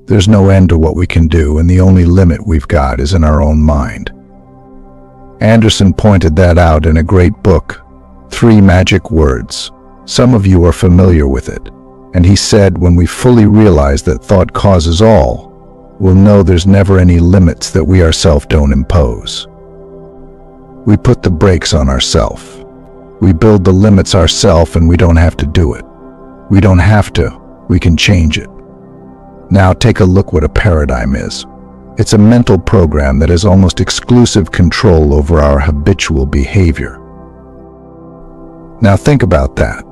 There's no end to what we can do, and the only limit we've got is in our own mind. Anderson pointed that out in a great book, 3 Magic Words. Some of you are familiar with it. And he said, when we fully realize that thought causes all, we'll know there's never any limits that we ourselves don't impose. We put the brakes on ourselves. We build the limits ourselves, and we don't have to do it. We don't have to. We can change it. Now take a look what a paradigm is. It's a mental program that has almost exclusive control over our habitual behavior. Now think about that.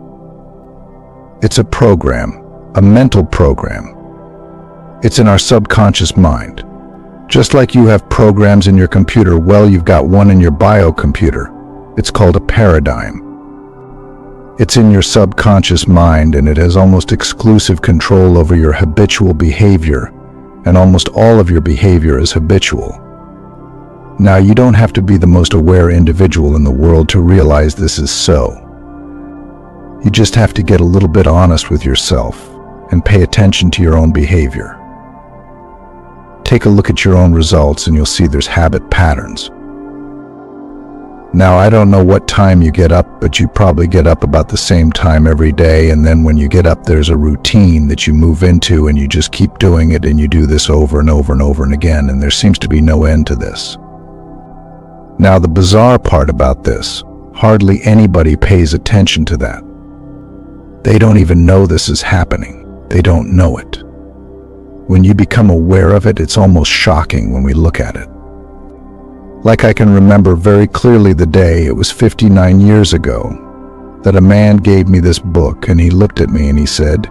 It's a program, a mental program. It's in our subconscious mind. Just like you have programs in your computer, well, you've got one in your biocomputer. It's called a paradigm. It's in your subconscious mind, and it has almost exclusive control over your habitual behavior, and almost all of your behavior is habitual. Now, you don't have to be the most aware individual in the world to realize this is so. You just have to get a little bit honest with yourself and pay attention to your own behavior. Take a look at your own results, and you'll see there's habit patterns. Now, I don't know what time you get up, but you probably get up about the same time every day, and then when you get up, there's a routine that you move into, and you just keep doing it, and you do this over and over and over and again, and there seems to be no end to this. Now, the bizarre part about this, hardly anybody pays attention to that. They don't even know this is happening. They don't know it. When you become aware of it, it's almost shocking when we look at it. Like I can remember very clearly the day, it was 59 years ago, that a man gave me this book, and he looked at me and he said,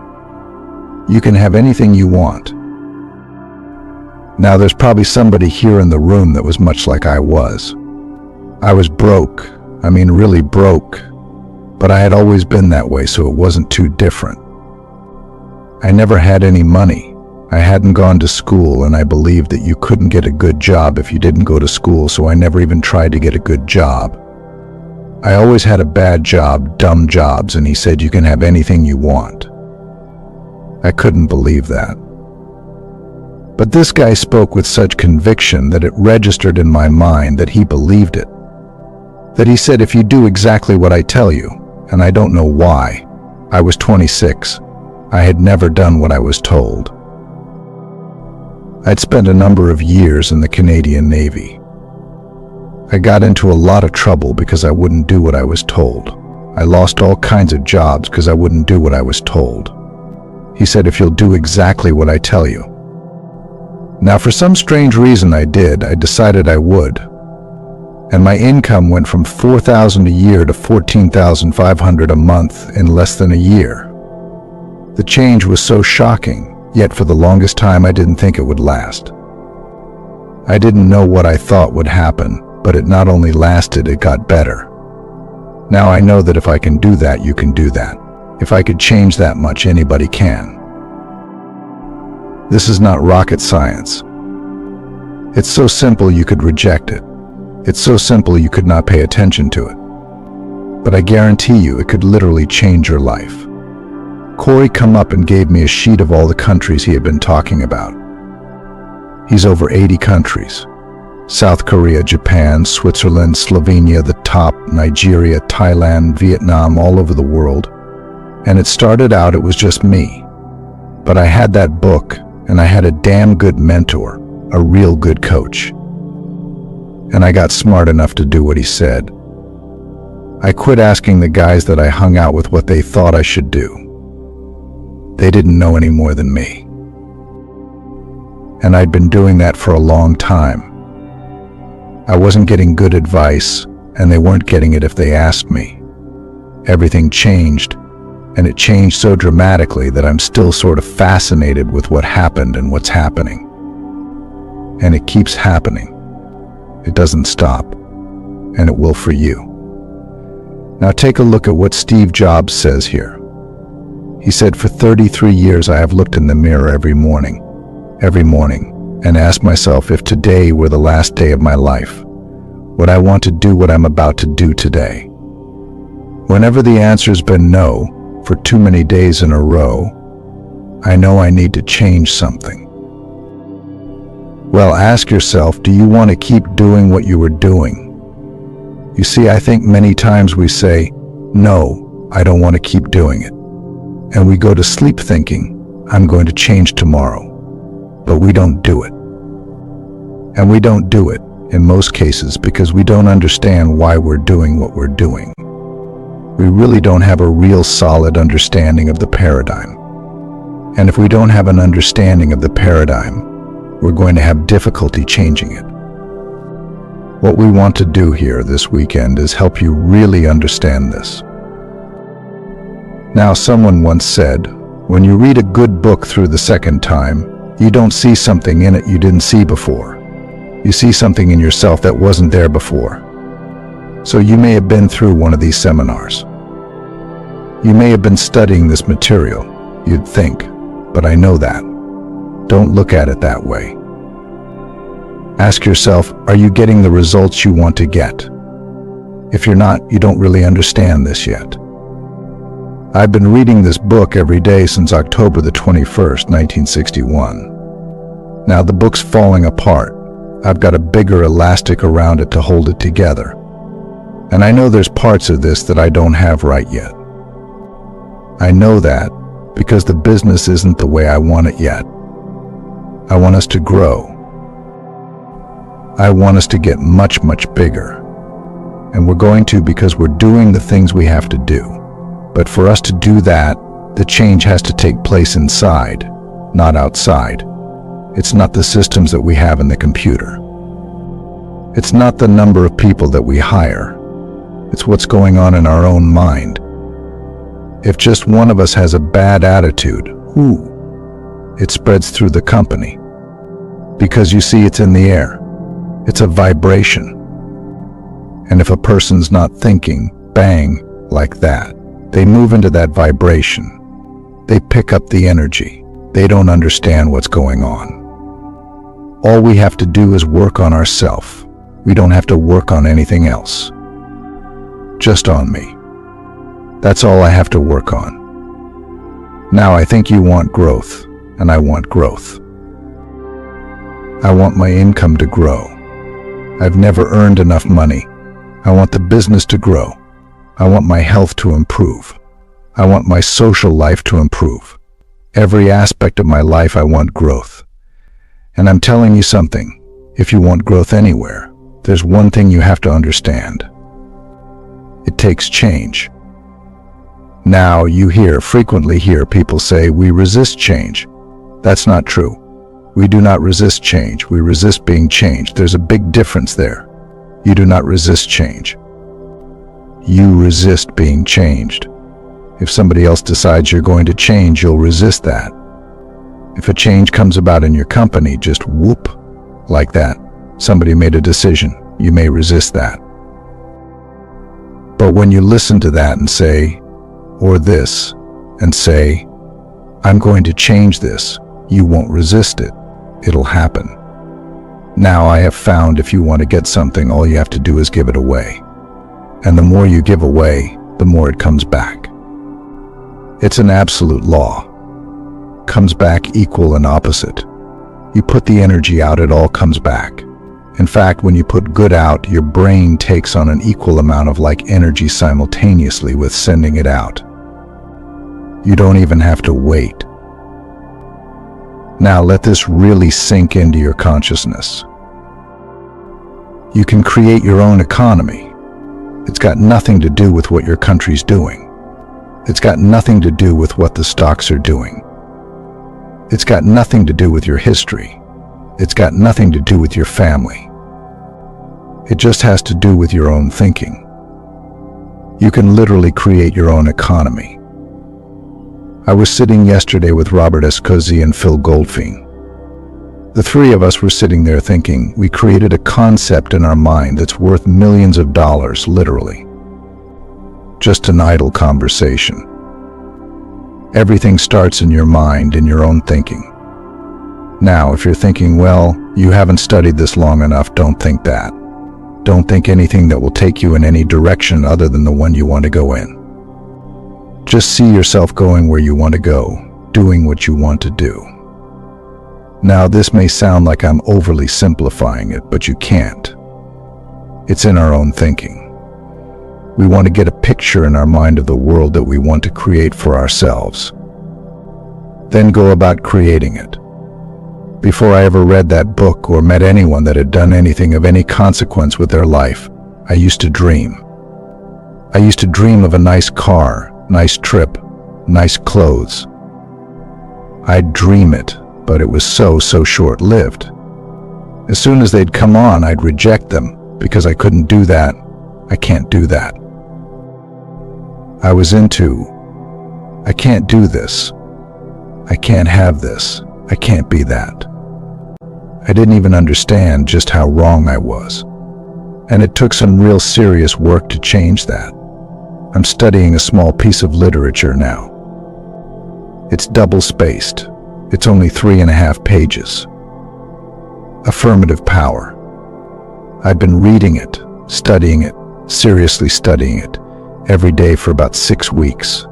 "You can have anything you want." Now, there's probably somebody here in the room that was much like I was. I was broke, I mean really broke, but I had always been that way, so it wasn't too different. I never had any money. I hadn't gone to school, and I believed that you couldn't get a good job if you didn't go to school, so I never even tried to get a good job. I always had a bad job, dumb jobs, and he said, "You can have anything you want." I couldn't believe that. But this guy spoke with such conviction that it registered in my mind that he believed it. That he said, "If you do exactly what I tell you," and I don't know why. I was 26. I had never done what I was told. I'd spent a number of years in the Canadian Navy. I got into a lot of trouble because I wouldn't do what I was told. I lost all kinds of jobs because I wouldn't do what I was told. He said, "If you'll do exactly what I tell you." Now, for some strange reason I decided I would. And my income went from $4,000 a year to $14,500 a month in less than a year. The change was so shocking. Yet for the longest time I didn't think it would last. I didn't know what I thought would happen, but it not only lasted, it got better. Now I know that if I can do that, you can do that. If I could change that much, anybody can. This is not rocket science. It's so simple you could reject it. It's so simple you could not pay attention to it. But I guarantee you it could literally change your life. Corey come up and gave me a sheet of all the countries he had been talking about. He's over 80 countries. South Korea, Japan, Switzerland, Slovenia, the top, Nigeria, Thailand, Vietnam, all over the world. And it started out, it was just me. But I had that book, and I had a damn good mentor, a real good coach. And I got smart enough to do what he said. I quit asking the guys that I hung out with what they thought I should do. They didn't know any more than me. And I'd been doing that for a long time. I wasn't getting good advice, and they weren't getting it if they asked me. Everything changed, and it changed so dramatically that I'm still sort of fascinated with what happened and what's happening. And it keeps happening. It doesn't stop, and it will for you. Now take a look at what Steve Jobs says here. He said, "For 33 years I have looked in the mirror every morning, and asked myself if today were the last day of my life, would I want to do what I'm about to do today? Whenever the answer's been no, for too many days in a row, I know I need to change something. Well, ask yourself, do you want to keep doing what you were doing? You see, I think many times we say, no, I don't want to keep doing it. And we go to sleep thinking, I'm going to change tomorrow. But we don't do it. And we don't do it, in most cases, because we don't understand why we're doing what we're doing. We really don't have a real solid understanding of the paradigm. And if we don't have an understanding of the paradigm, we're going to have difficulty changing it. What we want to do here this weekend is help you really understand this. Now, someone once said, when you read a good book through the second time, you don't see something in it you didn't see before. You see something in yourself that wasn't there before. So you may have been through one of these seminars. You may have been studying this material, you'd think, but I know that. Don't look at it that way. Ask yourself, are you getting the results you want to get? If you're not, you don't really understand this yet. I've been reading this book every day since October the 21st, 1961. Now the book's falling apart. I've got a bigger elastic around it to hold it together. And I know there's parts of this that I don't have right yet. I know that because the business isn't the way I want it yet. I want us to grow. I want us to get much, much bigger. And we're going to because we're doing the things we have to do. But for us to do that, the change has to take place inside, not outside. It's not the systems that we have in the computer. It's not the number of people that we hire. It's what's going on in our own mind. If just one of us has a bad attitude, it spreads through the company. Because you see, it's in the air. It's a vibration. And if a person's not thinking, bang, like that, they move into that vibration. They pick up the energy. They don't understand what's going on. All we have to do is work on ourselves. We don't have to work on anything else. Just on me. That's all I have to work on. Now I think you want growth, and I want growth. I want my income to grow. I've never earned enough money. I want the business to grow. I want my health to improve. I want my social life to improve. Every aspect of my life I want growth. And I'm telling you something, if you want growth anywhere, there's one thing you have to understand. It takes change. Now you frequently hear people say, we resist change. That's not true. We do not resist change. We resist being changed. There's a big difference there. You do not resist change. You resist being changed. If somebody else decides you're going to change, you'll resist that. If a change comes about in your company, just whoop, like that. Somebody made a decision. You may resist that. But when you listen to that and say, or this, and say, I'm going to change this, you won't resist it. It'll happen. Now I have found if you want to get something, all you have to do is give it away. And the more you give away, the more it comes back. It's an absolute law. Comes back equal and opposite. You put the energy out, it all comes back. In fact, when you put good out, your brain takes on an equal amount of energy simultaneously with sending it out. You don't even have to wait. Now let this really sink into your consciousness. You can create your own economy. It's got nothing to do with what your country's doing. It's got nothing to do with what the stocks are doing. It's got nothing to do with your history. It's got nothing to do with your family. It just has to do with your own thinking. You can literally create your own economy. I was sitting yesterday with Robert Escozy and Phil Goldfein. The three of us were sitting there thinking we created a concept in our mind that's worth millions of dollars, literally. Just an idle conversation. Everything starts in your mind, in your own thinking. Now, if you're thinking, well, you haven't studied this long enough, don't think that. Don't think anything that will take you in any direction other than the one you want to go in. Just see yourself going where you want to go, doing what you want to do. Now, this may sound like I'm overly simplifying it, but you can't. It's in our own thinking. We want to get a picture in our mind of the world that we want to create for ourselves. Then go about creating it. Before I ever read that book or met anyone that had done anything of any consequence with their life, I used to dream. I used to dream of a nice car, nice trip, nice clothes. I'd dream it, but it was so short-lived. As soon as they'd come on, I'd reject them because I couldn't do that. I can't do that. I was into, I can't do this. I can't have this. I can't be that. I didn't even understand just how wrong I was. And it took some real serious work to change that. I'm studying a small piece of literature now. It's double-spaced. It's only 3.5 pages. Affirmative Power. I've been reading it, studying it, seriously studying it, every day for about 6 weeks.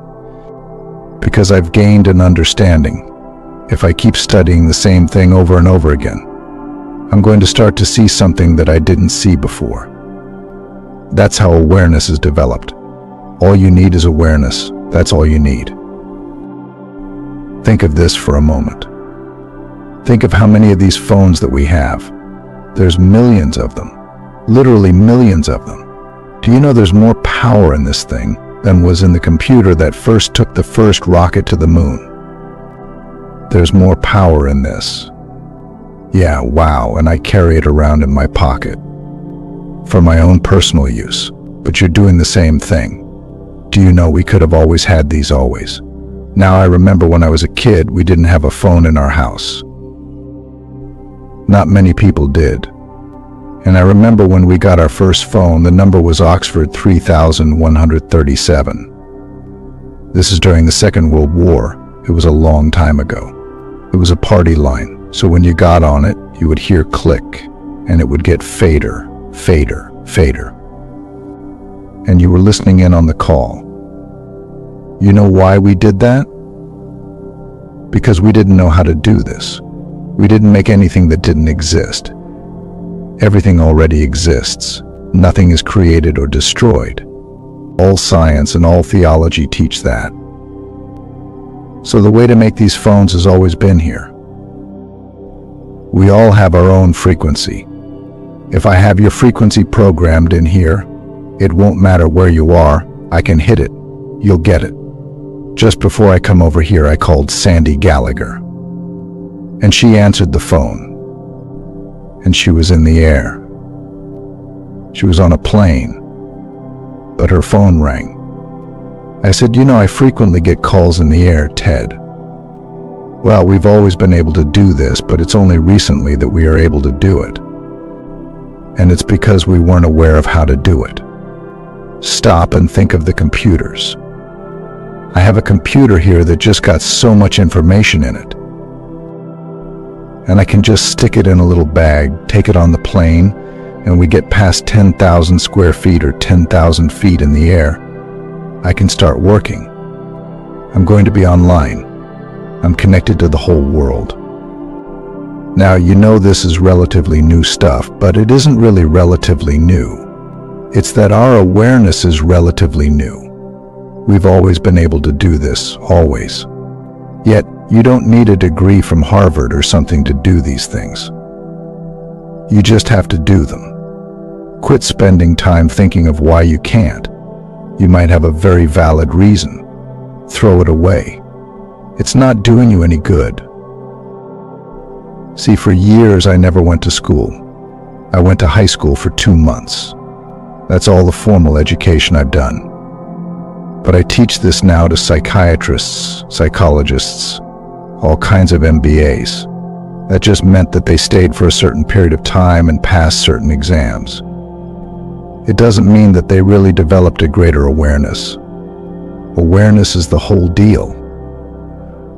Because I've gained an understanding. If I keep studying the same thing over and over again, I'm going to start to see something that I didn't see before. That's how awareness is developed. All you need is awareness. That's all you need. Think of this for a moment. Think of how many of these phones that we have. There's millions of them. Literally millions of them. Do you know there's more power in this thing than was in the computer that first took the first rocket to the moon? There's more power in this. Yeah, wow, and I carry it around in my pocket. For my own personal use. But you're doing the same thing. Do you know we could have always had these always? Now I remember when I was a kid, we didn't have a phone in our house. Not many people did. And I remember when we got our first phone, the number was Oxford 3137. This is during the Second World War. It was a long time ago. It was a party line, so when you got on it, you would hear click, and it would get fader, fader, fader. And you were listening in on the call. You know why we did that? Because we didn't know how to do this. We didn't make anything that didn't exist. Everything already exists. Nothing is created or destroyed. All science and all theology teach that. So the way to make these phones has always been here. We all have our own frequency. If I have your frequency programmed in here, it won't matter where you are. I can hit it. You'll get it. Just before I come over here, I called Sandy Gallagher. And she answered the phone. And she was in the air. She was on a plane. But her phone rang. I said, you know, I frequently get calls in the air, Ted. Well, we've always been able to do this, but it's only recently that we are able to do it. And it's because we weren't aware of how to do it. Stop and think of the computers. I have a computer here that just got so much information in it. And I can just stick it in a little bag, take it on the plane, and we get past 10,000 square feet or 10,000 feet in the air. I can start working. I'm going to be online. I'm connected to the whole world. Now, you know this is relatively new stuff, but it isn't really relatively new. It's that our awareness is relatively new. We've always been able to do this, always. Yet, you don't need a degree from Harvard or something to do these things. You just have to do them. Quit spending time thinking of why you can't. You might have a very valid reason. Throw it away. It's not doing you any good. See, for years I never went to school. I went to high school for 2 months. That's all the formal education I've done. But I teach this now to psychiatrists, psychologists, all kinds of MBAs. That just meant that they stayed for a certain period of time and passed certain exams. It doesn't mean that they really developed a greater awareness. Awareness is the whole deal.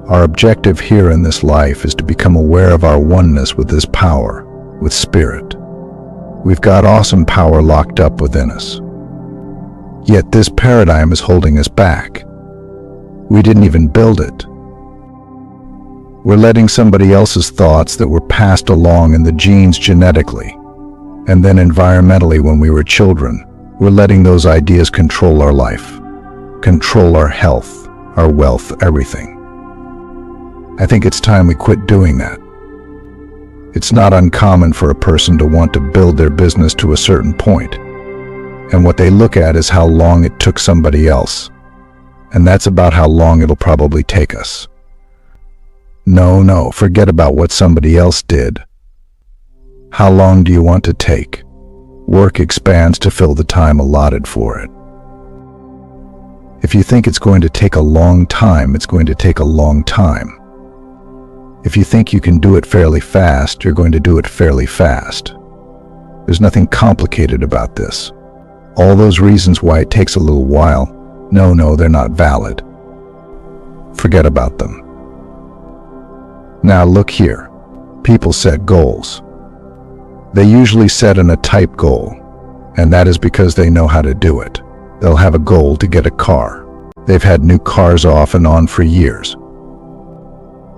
Our objective here in this life is to become aware of our oneness with this power, with spirit. We've got awesome power locked up within us. Yet this paradigm is holding us back. We didn't even build it. We're letting somebody else's thoughts that were passed along in the genes genetically, and then environmentally when we were children, we're letting those ideas control our life, control our health, our wealth, everything. I think it's time we quit doing that. It's not uncommon for a person to want to build their business to a certain point, and what they look at is how long it took somebody else, and that's about how long it'll probably take us. No, forget about what somebody else did. How long do you want to take? Work expands to fill the time allotted for it. If you think it's going to take a long time, it's going to take a long time. If you think you can do it fairly fast, you're going to do it fairly fast. There's nothing complicated about this. All those reasons why it takes a little while, no, they're not valid. Forget about them. Now look here. People set goals. They usually set a type goal, and that is because they know how to do it. They'll have a goal to get a car. They've had new cars off and on for years.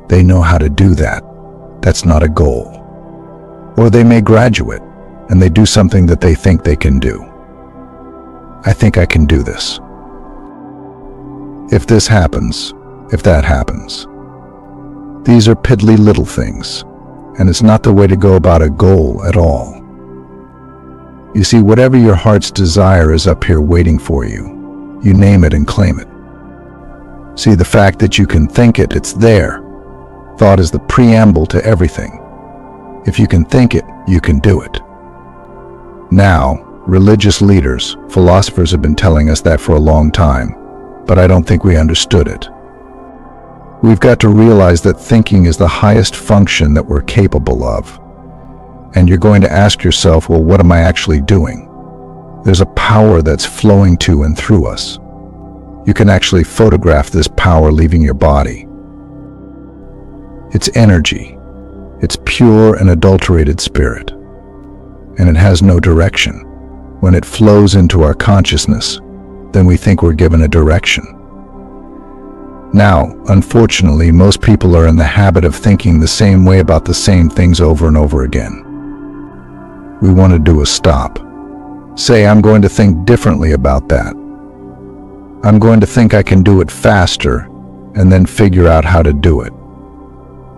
They know how to do that. That's not a goal. Or they may graduate, and they do something that they think they can do. I think I can do this. If this happens, if that happens. These are piddly little things, and it's not the way to go about a goal at all. You see, whatever your heart's desire is up here waiting for you. You name it and claim it. See, the fact that you can think it, it's there. Thought is the preamble to everything. If you can think it, you can do it. Now, religious leaders, philosophers have been telling us that for a long time, but I don't think we understood it. We've got to realize that thinking is the highest function that we're capable of. And you're going to ask yourself, well, what am I actually doing? There's a power that's flowing to and through us. You can actually photograph this power leaving your body. It's energy. It's pure and adulterated spirit. And it has no direction. When it flows into our consciousness, then we think we're given a direction. Now, unfortunately, most people are in the habit of thinking the same way about the same things over and over again. We want to do a stop. Say, I'm going to think differently about that. I'm going to think I can do it faster and then figure out how to do it.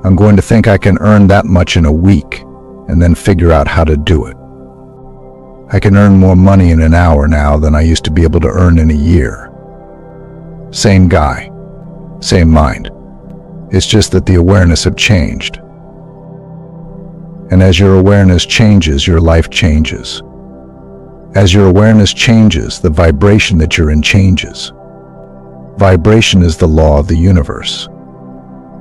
I'm going to think I can earn that much in a week and then figure out how to do it. I can earn more money in an hour now than I used to be able to earn in a year. Same guy. Same mind. It's just that the awareness have changed. And as your awareness changes, your life changes. As your awareness changes, the vibration that you're in changes. Vibration is the law of the universe.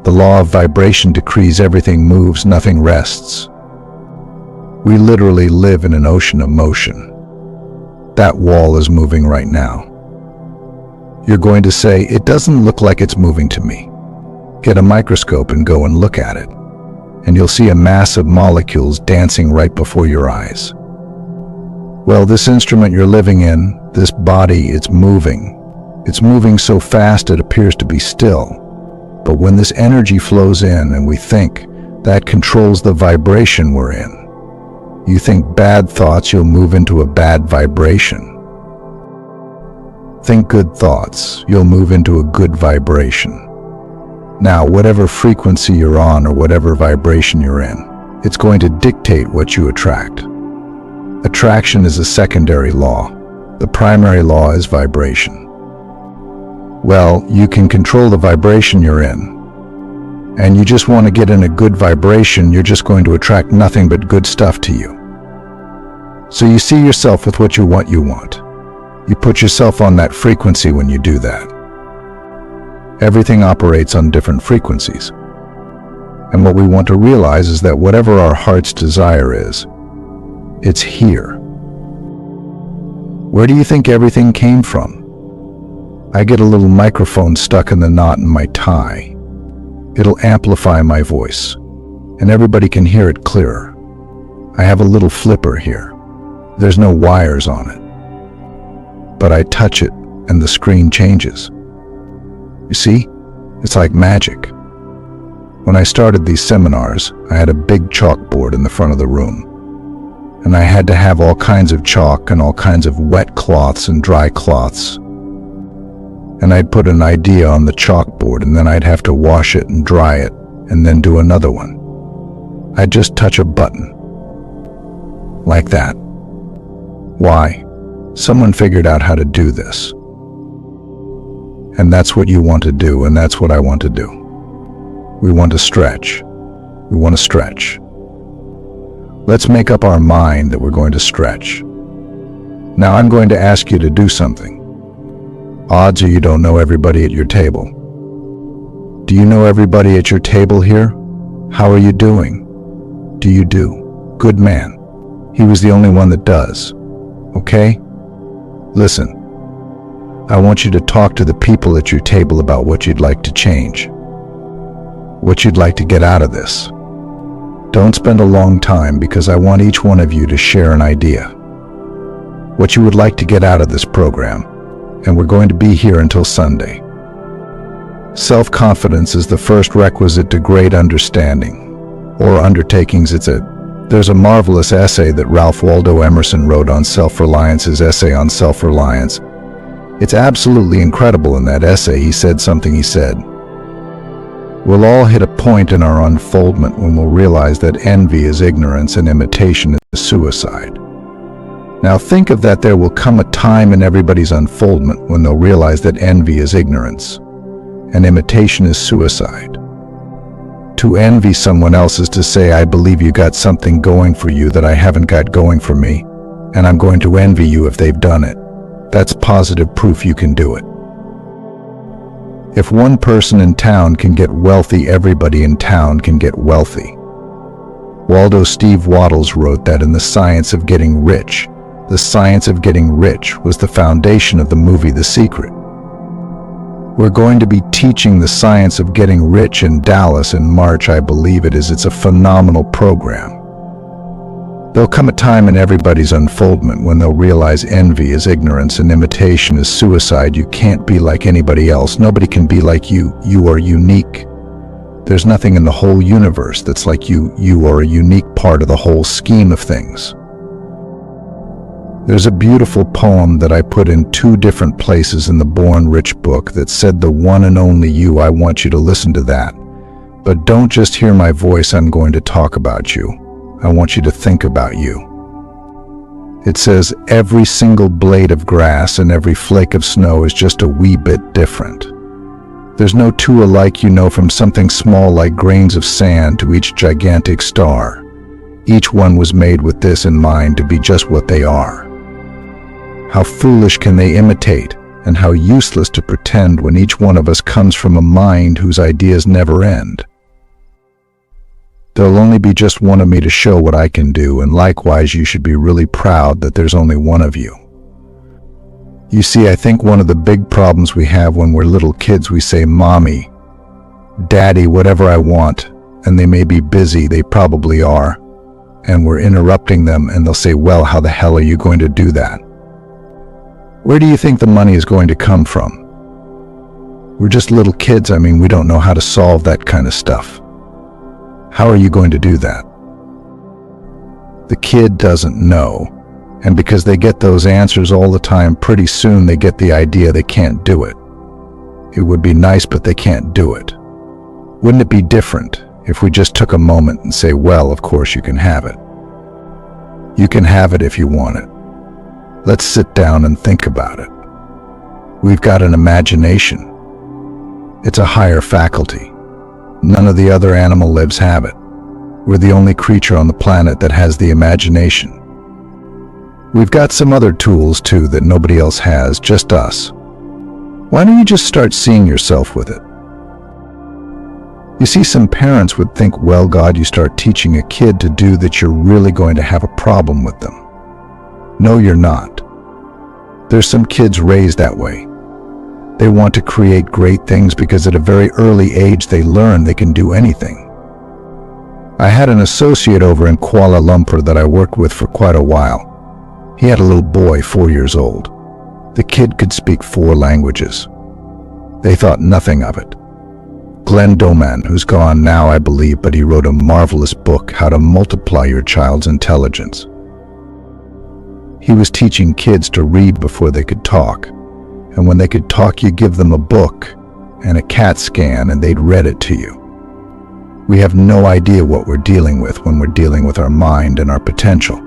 The law of vibration decrees everything moves, nothing rests. We literally live in an ocean of motion. That wall is moving right now. You're going to say, it doesn't look like it's moving to me. Get a microscope and go and look at it, and you'll see a mass of molecules dancing right before your eyes. Well, this instrument you're living in, this body, it's moving. It's moving so fast it appears to be still. But when this energy flows in and we think, that controls the vibration we're in. You think bad thoughts, you'll move into a bad vibration. Think good thoughts, you'll move into a good vibration. Now, whatever frequency you're on or whatever vibration you're in, it's going to dictate what you attract. Attraction is a secondary law. The primary law is vibration. Well, you can control the vibration you're in, and you just want to get in a good vibration, you're just going to attract nothing but good stuff to you. So you see yourself with what you want. You put yourself on that frequency when you do that. Everything operates on different frequencies. And what we want to realize is that whatever our heart's desire is, it's here. Where do you think everything came from? I get a little microphone stuck in the knot in my tie. It'll amplify my voice, and everybody can hear it clearer. I have a little flipper here. There's no wires on it. But I touch it, and the screen changes. You see? It's like magic. When I started these seminars, I had a big chalkboard in the front of the room, and I had to have all kinds of chalk and all kinds of wet cloths and dry cloths. And I'd put an idea on the chalkboard, and then I'd have to wash it and dry it, and then do another one. I'd just touch a button. Like that. Why? Someone figured out how to do this. And that's what you want to do, and that's what I want to do. We want to stretch. We want to stretch. Let's make up our mind that we're going to stretch. Now I'm going to ask you to do something. Odds are you don't know everybody at your table. Do you know everybody at your table here? How are you doing? Do you do? Good man. He was the only one that does. Okay? Listen. I want you to talk to the people at your table about what you'd like to change. What you'd like to get out of this. Don't spend a long time, because I want each one of you to share an idea. What you would like to get out of this program, and we're going to be here until Sunday. Self-confidence is the first requisite to great understanding, or undertakings. There's a marvelous essay that Ralph Waldo Emerson wrote on self-reliance, his essay on self-reliance. It's absolutely incredible. In that essay, he said, we'll all hit a point in our unfoldment when we'll realize that envy is ignorance and imitation is suicide. Now think of that. There will come a time in everybody's unfoldment when they'll realize that envy is ignorance and imitation is suicide. To envy someone else is to say, I believe you got something going for you that I haven't got going for me, and I'm going to envy you if they've done it. That's positive proof you can do it. If one person in town can get wealthy, everybody in town can get wealthy. Waldo Steve Wattles wrote that in The Science of Getting Rich. The Science of Getting Rich was the foundation of the movie The Secret. We're going to be teaching The Science of Getting Rich in Dallas in March, I believe it is. It's a phenomenal program. There'll come a time in everybody's unfoldment when they'll realize envy is ignorance and imitation is suicide. You can't be like anybody else. Nobody can be like you. You are unique. There's nothing in the whole universe that's like you. You are a unique part of the whole scheme of things. There's a beautiful poem that I put in 2 different places in the Born Rich book that said, the one and only you. I want you to listen to that. But don't just hear my voice. I'm going to talk about you. I want you to think about you. It says, every single blade of grass and every flake of snow is just a wee bit different. There's no two alike, from something small like grains of sand to each gigantic star. Each one was made with this in mind, to be just what they are. How foolish can they imitate, and how useless to pretend when each one of us comes from a mind whose ideas never end. There'll only be just one of me to show what I can do, and likewise you should be really proud that there's only one of you. You see, I think one of the big problems we have when we're little kids, we say, Mommy, Daddy, whatever I want, and they may be busy, they probably are, and we're interrupting them, and they'll say, well, how the hell are you going to do that? Where do you think the money is going to come from? We're just little kids. We don't know how to solve that kind of stuff. How are you going to do that? The kid doesn't know, and because they get those answers all the time, pretty soon they get the idea they can't do it. It would be nice, but they can't do it. Wouldn't it be different if we just took a moment and say, well, of course you can have it. You can have it if you want it. Let's sit down and think about it. We've got an imagination. It's a higher faculty. None of the other animal lives have it. We're the only creature on the planet that has the imagination. We've got some other tools too that nobody else has, just us. Why don't you just start seeing yourself with it? You see, some parents would think, well, God, you start teaching a kid to do that, you're really going to have a problem with them. No, you're not. There's some kids raised that way. They want to create great things because at a very early age they learn they can do anything. I had an associate over in Kuala Lumpur that I worked with for quite a while. He had a little boy, 4 years old. The kid could speak 4 languages. They thought nothing of it. Glenn Doman, who's gone now, I believe, but he wrote a marvelous book, How to Multiply Your Child's Intelligence. He was teaching kids to read before they could talk. And when they could talk, you give them a book and a CAT scan and they'd read it to you. We have no idea what we're dealing with when we're dealing with our mind and our potential.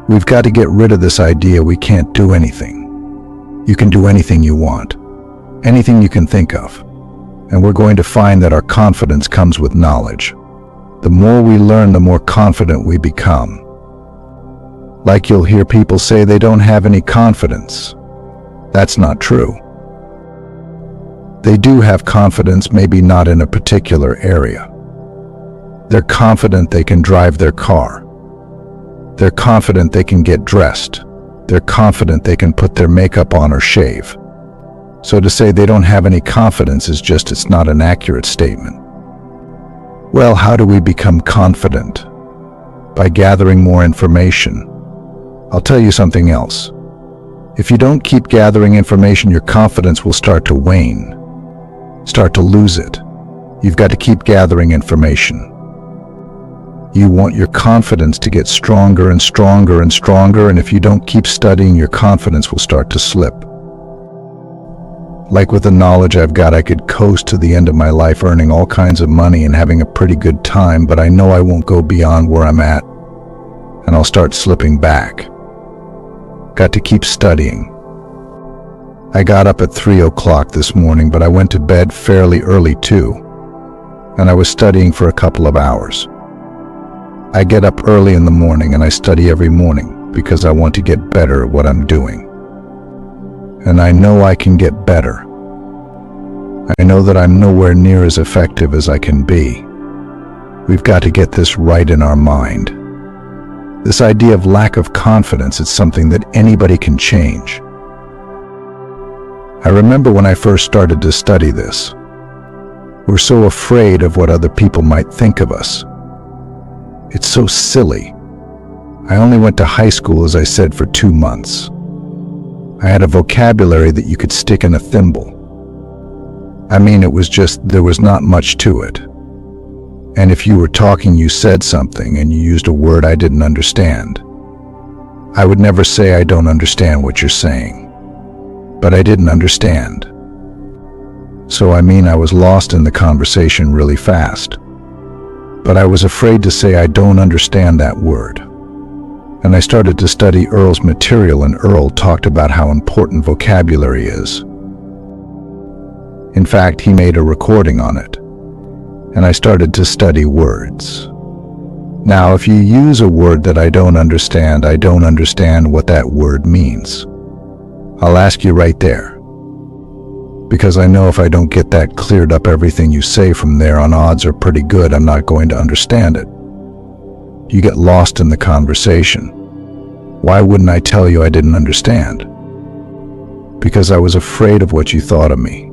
We've got to get rid of this idea we can't do anything. You can do anything you want, anything you can think of. And we're going to find that our confidence comes with knowledge. The more we learn, the more confident we become. Like you'll hear people say they don't have any confidence. That's not true. They do have confidence, maybe not in a particular area. They're confident they can drive their car. They're confident they can get dressed. They're confident they can put their makeup on or shave. So to say they don't have any confidence is just, it's not an accurate statement. Well, how do we become confident? By gathering more information. I'll tell you something else. If you don't keep gathering information, your confidence will start to wane, start to lose it. You've got to keep gathering information. You want your confidence to get stronger and stronger and stronger, and if you don't keep studying, your confidence will start to slip. Like with the knowledge I've got, I could coast to the end of my life earning all kinds of money and having a pretty good time, but I know I won't go beyond where I'm at, and I'll start slipping back. Got to keep studying. I got up at 3 o'clock this morning, but I went to bed fairly early too, and I was studying for a couple of hours. I get up early in the morning and I study every morning because I want to get better at what I'm doing. And I know I can get better. I know that I'm nowhere near as effective as I can be. We've got to get this right in our mind. This idea of lack of confidence is something that anybody can change. I remember when I first started to study this. We're so afraid of what other people might think of us. It's so silly. I only went to high school, as I said, for 2 months. I had a vocabulary that you could stick in a thimble. I mean, it was just, there was not much to it. And if you were talking, you said something and you used a word I didn't understand. I would never say I don't understand what you're saying. But I didn't understand. So I mean, I was lost in the conversation really fast. But I was afraid to say I don't understand that word. And I started to study Earl's material, and Earl talked about how important vocabulary is. In fact, he made a recording on it. And I started to study words. Now, if you use a word that I don't understand what that word means. I'll ask you right there. Because I know if I don't get that cleared up, everything you say from there on, odds are pretty good I'm not going to understand it. You get lost in the conversation. Why wouldn't I tell you I didn't understand? Because I was afraid of what you thought of me.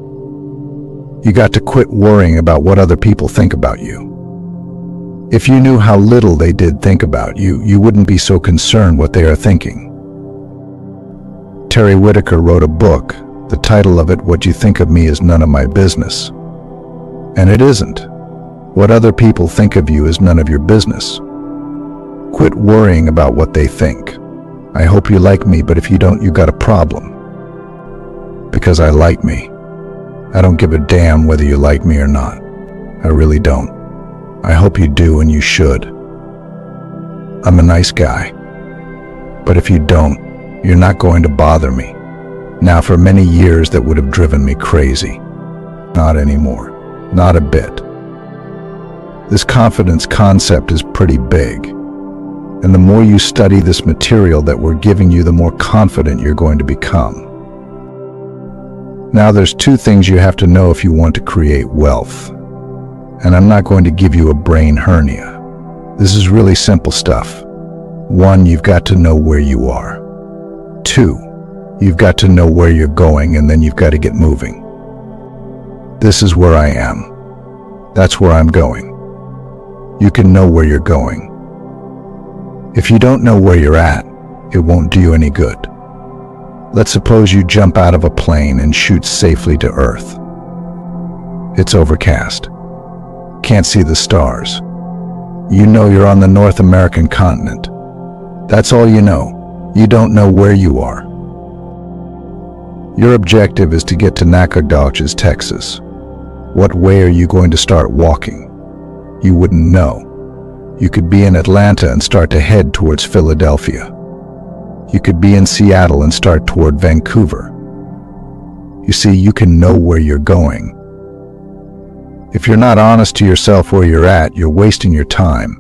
You got to quit worrying about what other people think about you. If you knew how little they did think about you, you wouldn't be so concerned what they are thinking. Terry Whitaker wrote a book. The title of it, What You Think of Me Is None of My Business. And it isn't. What other people think of you is none of your business. Quit worrying about what they think. I hope you like me, but if you don't, you got a problem. Because I like me. I don't give a damn whether you like me or not. I really don't. I hope you do, and you should. I'm a nice guy. But if you don't, you're not going to bother me. Now, for many years that would have driven me crazy. Not anymore. Not a bit. This confidence concept is pretty big. And the more you study this material that we're giving you, the more confident you're going to become. Now, there's 2 things you have to know if you want to create wealth. And I'm not going to give you a brain hernia. This is really simple stuff. 1, you've got to know where you are. 2, you've got to know where you're going, and then you've got to get moving. This is where I am. That's where I'm going. You can know where you're going. If you don't know where you're at, it won't do you any good. Let's suppose you jump out of a plane and shoot safely to Earth. It's overcast. Can't see the stars. You know you're on the North American continent. That's all you know. You don't know where you are. Your objective is to get to Nacogdoches, Texas. What way are you going to start walking? You wouldn't know. You could be in Atlanta and start to head towards Philadelphia. You could be in Seattle and start toward Vancouver. You see, you can know where you're going. If you're not honest to yourself where you're at, you're wasting your time.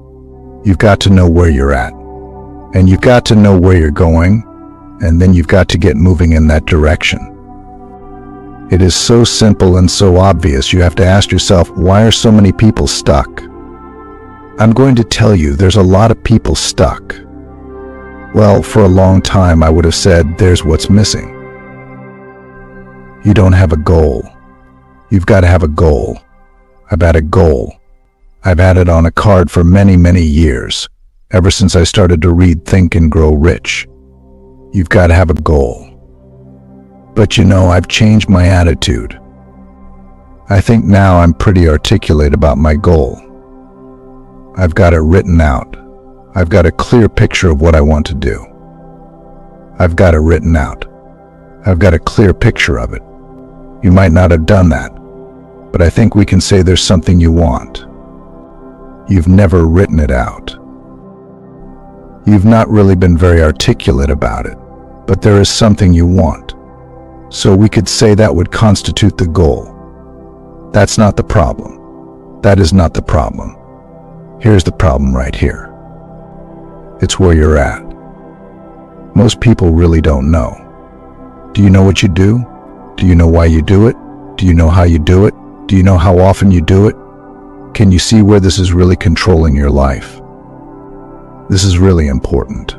You've got to know where you're at. And you've got to know where you're going, and then you've got to get moving in that direction. It is so simple and so obvious, you have to ask yourself, why are so many people stuck? I'm going to tell you, there's a lot of people stuck. Well, for a long time I would have said, there's what's missing. You don't have a goal. You've got to have a goal. I've had a goal. I've had it on a card for many, many years, ever since I started to read Think and Grow Rich. You've got to have a goal. But you know, I've changed my attitude. I think now I'm pretty articulate about my goal. I've got it written out. I've got a clear picture of what I want to do. I've got it written out. I've got a clear picture of it. You might not have done that, but I think we can say there's something you want. You've never written it out. You've not really been very articulate about it, but there is something you want. So we could say that would constitute the goal. That's not the problem. That is not the problem. Here's the problem right here. It's where you're at. Most people really don't know. Do you know what you do? Do you know why you do it? Do you know how you do it? Do you know how often you do it? Can you see where this is really controlling your life? This is really important.